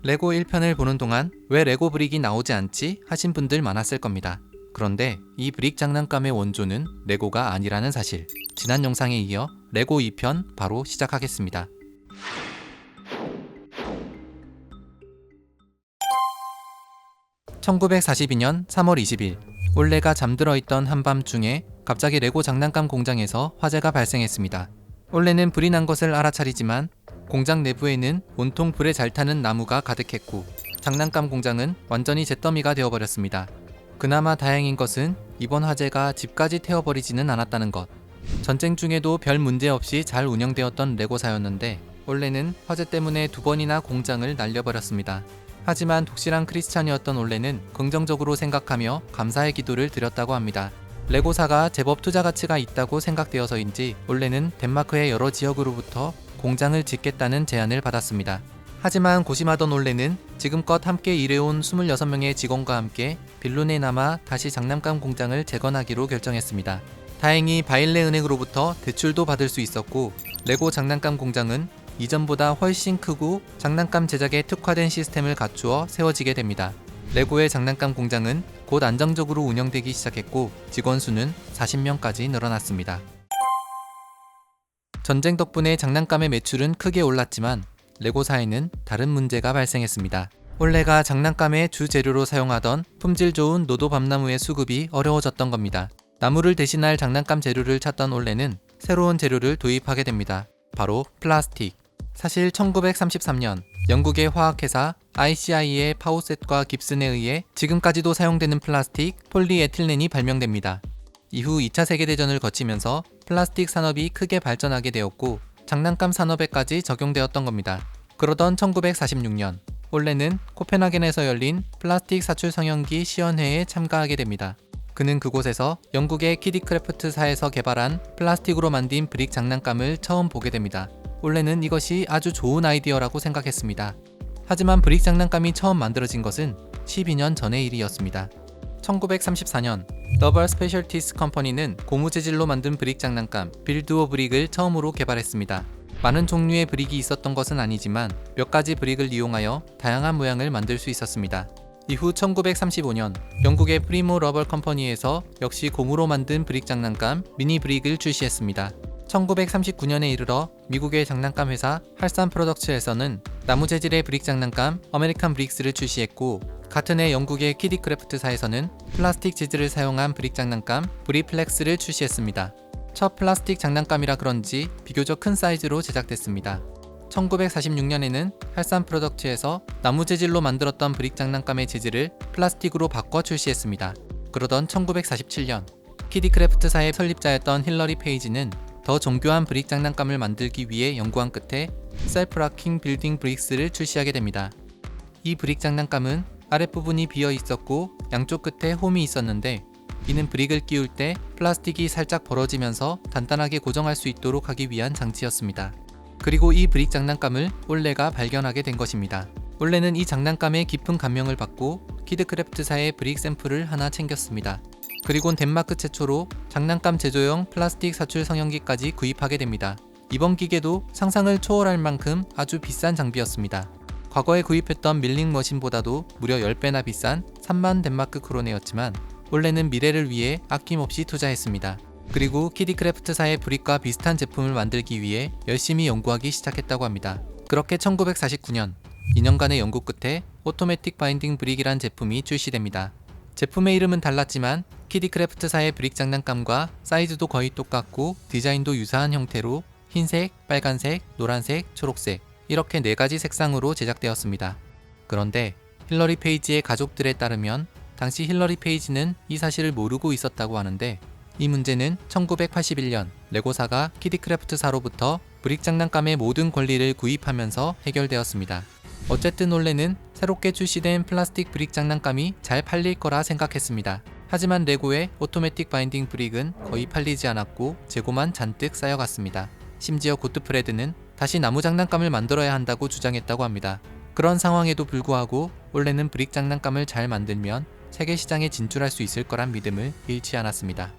레고 1편을 보는 동안 왜 레고 브릭이 나오지 않지? 하신 분들 많았을 겁니다. 그런데 이 브릭 장난감의 원조는 레고가 아니라는 사실. 지난 영상에 이어 레고 2편 바로 시작하겠습니다. (1942년 3월 20일) 올레가 잠들어 있던 한밤중에 갑자기 레고 장난감 공장에서 화재가 발생했습니다. 올레는 불이 난 것을 알아차리지만 공장 내부에는 온통 불에 잘 타는 나무가 가득했고 장난감 공장은 완전히 잿더미가 되어버렸습니다. 그나마 다행인 것은 이번 화재가 집까지 태워버리지는 않았다는 것. 전쟁 중에도 별 문제 없이 잘 운영되었던 레고사였는데 올레는 화재 때문에 2번이나 공장을 날려버렸습니다. 하지만 독실한 크리스찬이었던 올레는 긍정적으로 생각하며 감사의 기도를 드렸다고 합니다. 레고사가 제법 투자 가치가 있다고 생각되어서인지 올레는 덴마크의 여러 지역으로부터 공장을 짓겠다는 제안을 받았습니다. 하지만 고심하던 올레는 지금껏 함께 일해온 26명의 직원과 함께 빌룬에 남아 다시 장난감 공장을 재건하기로 결정했습니다. 다행히 바일레 은행으로부터 대출도 받을 수 있었고 레고 장난감 공장은 이전보다 훨씬 크고 장난감 제작에 특화된 시스템을 갖추어 세워지게 됩니다. 레고의 장난감 공장은 곧 안정적으로 운영되기 시작했고 직원 수는 40명까지 늘어났습니다. 전쟁 덕분에 장난감의 매출은 크게 올랐지만 레고사에는 다른 문제가 발생했습니다. 올레가 장난감의 주 재료로 사용하던 품질 좋은 노도 밤나무의 수급이 어려워졌던 겁니다. 나무를 대신할 장난감 재료를 찾던 올레는 새로운 재료를 도입하게 됩니다. 바로 플라스틱. 사실 1933년 영국의 화학회사 ICI의 파우셋과 깁슨에 의해 지금까지도 사용되는 플라스틱 폴리에틸렌이 발명됩니다. 이후 2차 세계대전을 거치면서 플라스틱 산업이 크게 발전하게 되었고 장난감 산업에까지 적용되었던 겁니다. 그러던 1946년 올레는 코펜하겐에서 열린 플라스틱 사출 성형기 시연회에 참가하게 됩니다. 그는 그곳에서 영국의 키디크래프트사에서 개발한 플라스틱으로 만든 브릭 장난감을 처음 보게 됩니다. 올레는 이것이 아주 좋은 아이디어라고 생각했습니다. 하지만 브릭 장난감이 처음 만들어진 것은 12년 전의 일이었습니다. 1934년 더벌 스페셜티스 컴퍼니는 고무 재질로 만든 브릭 장난감 빌드 오 브릭을 처음으로 개발했습니다. 많은 종류의 브릭이 있었던 것은 아니지만 몇 가지 브릭을 이용하여 다양한 모양을 만들 수 있었습니다. 이후 1935년 영국의 프리모 러버 컴퍼니에서 역시 고무로 만든 브릭 장난감 미니 브릭을 출시했습니다. 1939년에 이르러 미국의 장난감 회사 할산 프로덕츠에서는 나무 재질의 브릭 장난감 아메리칸 브릭스를 출시했고 같은 해 영국의 키디크래프트사에서는 플라스틱 재질을 사용한 브릭 장난감 브리플렉스를 출시했습니다. 첫 플라스틱 장난감이라 그런지 비교적 큰 사이즈로 제작됐습니다. 1946년에는 할산 프로덕츠에서 나무 재질로 만들었던 브릭 장난감의 재질을 플라스틱으로 바꿔 출시했습니다. 그러던 1947년 키디크래프트사의 설립자였던 힐러리 페이지는 더 정교한 브릭 장난감을 만들기 위해 연구한 끝에 셀프 락킹 빌딩 브릭스를 출시하게 됩니다. 이 브릭 장난감은 아랫부분이 비어 있었고 양쪽 끝에 홈이 있었는데 이는 브릭을 끼울 때 플라스틱이 살짝 벌어지면서 단단하게 고정할 수 있도록 하기 위한 장치였습니다. 그리고 이 브릭 장난감을 올레가 발견하게 된 것입니다. 올레는 이 장난감에 깊은 감명을 받고 키드크래프트사의 브릭 샘플을 하나 챙겼습니다. 그리곤 덴마크 최초로 장난감 제조용 플라스틱 사출 성형기까지 구입하게 됩니다. 이번 기계도 상상을 초월할 만큼 아주 비싼 장비였습니다. 과거에 구입했던 밀링 머신보다도 무려 10배나 비싼 3만 덴마크 크로네였지만 올레는 미래를 위해 아낌없이 투자했습니다. 그리고 키디크래프트사의 브릭과 비슷한 제품을 만들기 위해 열심히 연구하기 시작했다고 합니다. 그렇게 1949년 2년간의 연구 끝에 오토매틱 바인딩 브릭이란 제품이 출시됩니다. 제품의 이름은 달랐지만 키디크래프트사의 브릭 장난감과 사이즈도 거의 똑같고 디자인도 유사한 형태로 흰색, 빨간색, 노란색, 초록색 이렇게 4가지 색상으로 제작되었습니다. 그런데 힐러리 페이지의 가족들에 따르면 당시 힐러리 페이지는 이 사실을 모르고 있었다고 하는데 이 문제는 1981년 레고사가 키디크래프트사로부터 브릭 장난감의 모든 권리를 구입하면서 해결되었습니다. 어쨌든 올레는 새롭게 출시된 플라스틱 브릭 장난감이 잘 팔릴 거라 생각했습니다. 하지만 레고의 오토매틱 바인딩 브릭은 거의 팔리지 않았고 재고만 잔뜩 쌓여갔습니다. 심지어 고트프레드는 다시 나무 장난감을 만들어야 한다고 주장했다고 합니다. 그런 상황에도 불구하고 올레는 브릭 장난감을 잘 만들면 세계 시장에 진출할 수 있을 거란 믿음을 잃지 않았습니다.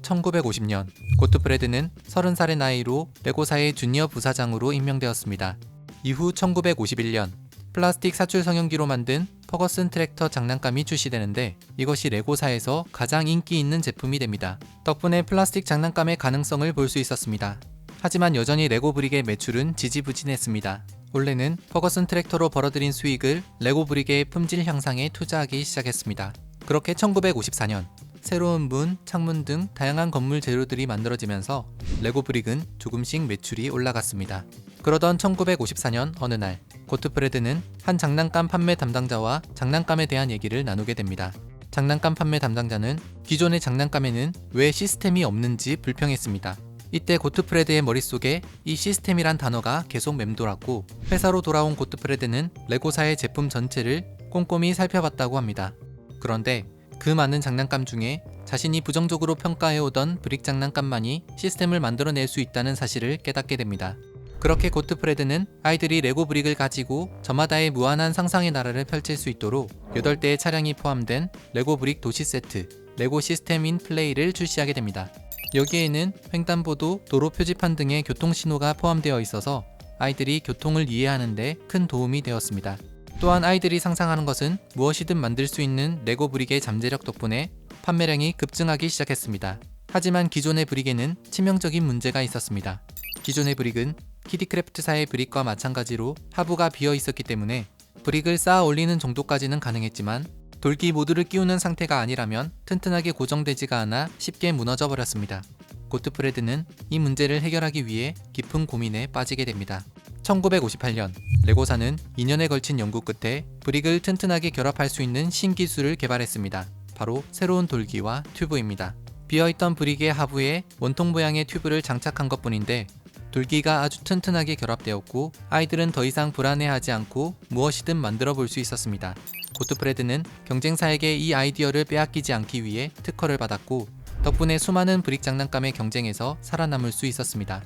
1950년 고트프레드는 30살의 나이로 레고사의 주니어 부사장으로 임명되었습니다. 이후 1951년 플라스틱 사출 성형기로 만든 퍼거슨 트랙터 장난감이 출시되는데 이것이 레고사에서 가장 인기 있는 제품이 됩니다. 덕분에 플라스틱 장난감의 가능성을 볼 수 있었습니다. 하지만 여전히 레고 브릭의 매출은 지지부진했습니다. 올해는 퍼거슨 트랙터로 벌어들인 수익을 레고 브릭의 품질 향상에 투자하기 시작했습니다. 그렇게 1954년 새로운 문, 창문 등 다양한 건물 재료들이 만들어지면서 레고 브릭은 조금씩 매출이 올라갔습니다. 그러던 1954년 어느 날 고트프레드는 한 장난감 판매 담당자와 장난감에 대한 얘기를 나누게 됩니다. 장난감 판매 담당자는 기존의 장난감에는 왜 시스템이 없는지 불평했습니다. 이때 고트프레드의 머릿속에 이 시스템이란 단어가 계속 맴돌았고 회사로 돌아온 고트프레드는 레고사의 제품 전체를 꼼꼼히 살펴봤다고 합니다. 그런데 그 많은 장난감 중에 자신이 부정적으로 평가해오던 브릭 장난감만이 시스템을 만들어낼 수 있다는 사실을 깨닫게 됩니다. 그렇게 고트프레드는 아이들이 레고 브릭을 가지고 저마다의 무한한 상상의 나라를 펼칠 수 있도록 8대의 차량이 포함된 레고 브릭 도시 세트, 레고 시스템 인 플레이를 출시하게 됩니다. 여기에는 횡단보도, 도로 표지판 등의 교통신호가 포함되어 있어서 아이들이 교통을 이해하는 데 큰 도움이 되었습니다. 또한 아이들이 상상하는 것은 무엇이든 만들 수 있는 레고 브릭의 잠재력 덕분에 판매량이 급증하기 시작했습니다. 하지만 기존의 브릭에는 치명적인 문제가 있었습니다. 기존의 브릭은 키디크래프트사의 브릭과 마찬가지로 하부가 비어 있었기 때문에 브릭을 쌓아 올리는 정도까지는 가능했지만 돌기 모두를 끼우는 상태가 아니라면 튼튼하게 고정되지가 않아 쉽게 무너져 버렸습니다. 고트프레드는 이 문제를 해결하기 위해 깊은 고민에 빠지게 됩니다. 1958년 레고사는 2년에 걸친 연구 끝에 브릭을 튼튼하게 결합할 수 있는 신기술을 개발했습니다. 바로 새로운 돌기와 튜브입니다. 비어있던 브릭의 하부에 원통 모양의 튜브를 장착한 것뿐인데 돌기가 아주 튼튼하게 결합되었고 아이들은 더 이상 불안해하지 않고 무엇이든 만들어 볼 수 있었습니다. 고트프레드는 경쟁사에게 이 아이디어를 빼앗기지 않기 위해 특허를 받았고 덕분에 수많은 브릭 장난감의 경쟁에서 살아남을 수 있었습니다.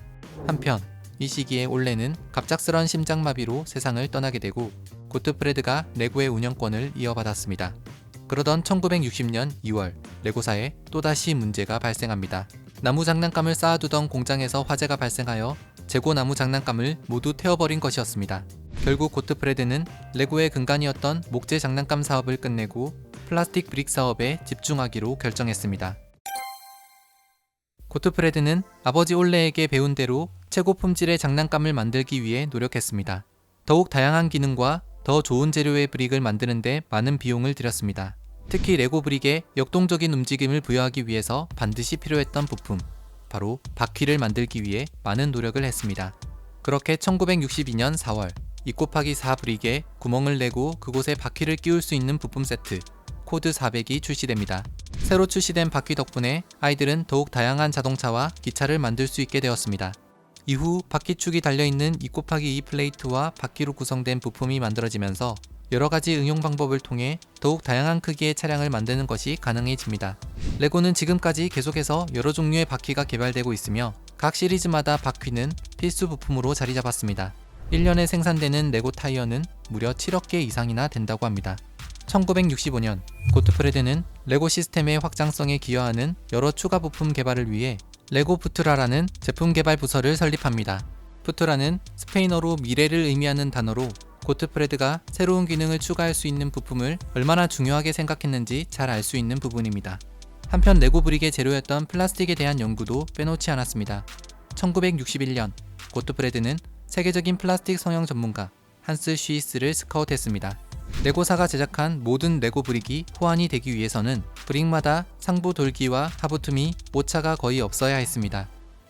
한편 이 시기에 올레는 갑작스런 심장마비로 세상을 떠나게 되고 고트프레드가 레고의 운영권을 이어받았습니다. 그러던 1960년 2월 레고사에 또다시 문제가 발생합니다. 나무 장난감을 쌓아두던 공장에서 화재가 발생하여 재고 나무 장난감을 모두 태워버린 것이었습니다. 결국 고트프레드는 레고의 근간이었던 목재 장난감 사업을 끝내고 플라스틱 브릭 사업에 집중하기로 결정했습니다. 고트프레드는 아버지 올레에게 배운 대로 최고 품질의 장난감을 만들기 위해 노력했습니다. 더욱 다양한 기능과 더 좋은 재료의 브릭을 만드는 데 많은 비용을 들였습니다. 특히 레고 브릭에 역동적인 움직임을 부여하기 위해서 반드시 필요했던 부품, 바로 바퀴를 만들기 위해 많은 노력을 했습니다. 그렇게 1962년 4월 2곱하기4 브릭에 구멍을 내고 그곳에 바퀴를 끼울 수 있는 부품 세트 코드 400이 출시됩니다. 새로 출시된 바퀴 덕분에 아이들은 더욱 다양한 자동차와 기차를 만들 수 있게 되었습니다. 이후 바퀴축이 달려있는 2곱하기2 플레이트와 바퀴로 구성된 부품이 만들어지면서 여러가지 응용 방법을 통해 더욱 다양한 크기의 차량을 만드는 것이 가능해집니다. 레고는 지금까지 계속해서 여러 종류의 바퀴가 개발되고 있으며 각 시리즈마다 바퀴는 필수 부품으로 자리 잡았습니다. 1년에 생산되는 레고 타이어는 무려 7억 개 이상이나 된다고 합니다. 1965년 고트프레드는 레고 시스템의 확장성에 기여하는 여러 추가 부품 개발을 위해 레고 푸트라라는 제품 개발 부서를 설립합니다. 푸트라는 스페인어로 미래를 의미하는 단어로 고트프레드가 새로운 기능을 추가할 수 있는 부품을 얼마나 중요하게 생각했는지 잘 알 수 있는 부분입니다. 한편 레고 브릭의 재료였던 플라스틱에 대한 연구도 빼놓지 않았습니다. 1961년 고트프레드는 세계적인 플라스틱 성형 전문가 한스 쉬이스를 스카웃했습니다. 레고사가 제작한 모든 레고 브릭이 호환이 되기 위해서는 브릭마다 상부 돌기와 하부 틈이 오차가 거의 없어야 했습니다.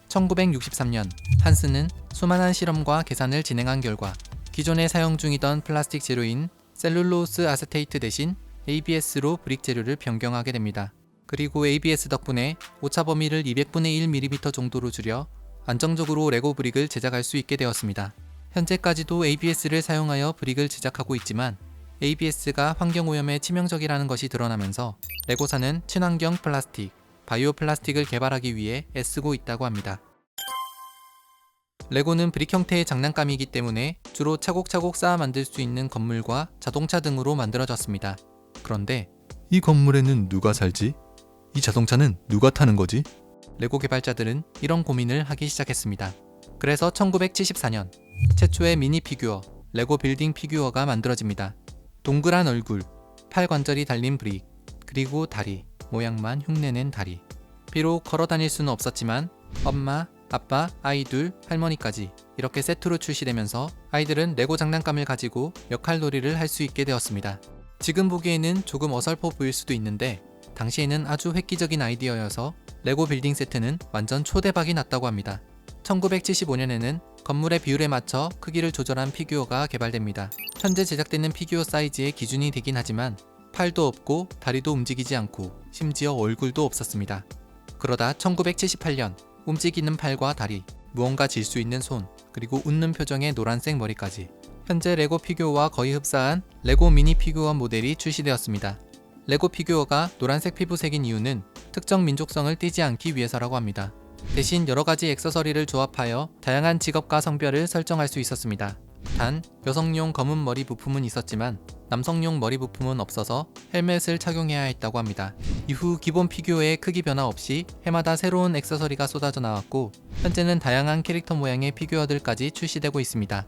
1963년 한스는 수많은 실험과 계산을 진행한 결과 기존에 사용 중이던 플라스틱 재료인 셀룰로스 아세테이트 대신 ABS로 브릭 재료를 변경하게 됩니다. 그리고 ABS 덕분에 오차 범위를 200분의 1mm 정도로 줄여 안정적으로 레고 브릭을 제작할 수 있게 되었습니다. 현재까지도 ABS를 사용하여 브릭을 제작하고 있지만 ABS가 환경오염에 치명적이라는 것이 드러나면서 레고사는 친환경 플라스틱, 바이오 플라스틱을 개발하기 위해 애쓰고 있다고 합니다. 레고는 브릭 형태의 장난감이기 때문에 주로 차곡차곡 쌓아 만들 수 있는 건물과 자동차 등으로 만들어졌습니다. 그런데 이 건물에는 누가 살지? 이 자동차는 누가 타는 거지? 레고 개발자들은 이런 고민을 하기 시작했습니다. 그래서 1974년 최초의 미니 피규어 레고 빌딩 피규어가 만들어집니다. 동그란 얼굴, 팔 관절이 달린 브릭, 그리고 다리, 모양만 흉내낸 다리. 비록 걸어 다닐 수는 없었지만 엄마, 아빠, 아이 둘, 할머니까지 이렇게 세트로 출시되면서 아이들은 레고 장난감을 가지고 역할놀이를 할 수 있게 되었습니다. 지금 보기에는 조금 어설퍼 보일 수도 있는데 당시에는 아주 획기적인 아이디어여서 레고 빌딩 세트는 완전 초대박이 났다고 합니다. 1975년에는 건물의 비율에 맞춰 크기를 조절한 피규어가 개발됩니다. 현재 제작되는 피규어 사이즈의 기준이 되긴 하지만 팔도 없고 다리도 움직이지 않고 심지어 얼굴도 없었습니다. 그러다 1978년 움직이는 팔과 다리, 무언가 질 수 있는 손, 그리고 웃는 표정의 노란색 머리까지 현재 레고 피규어와 거의 흡사한 레고 미니 피규어 모델이 출시되었습니다. 레고 피규어가 노란색 피부색인 이유는 특정 민족성을 띠지 않기 위해서라고 합니다. 대신 여러가지 액세서리를 조합하여 다양한 직업과 성별을 설정할 수 있었습니다. 단 여성용 검은 머리 부품은 있었지만 남성용 머리 부품은 없어서 헬멧을 착용해야 했다고 합니다. 이후 기본 피규어의 크기 변화 없이 해마다 새로운 액세서리가 쏟아져 나왔고 현재는 다양한 캐릭터 모양의 피규어들까지 출시되고 있습니다.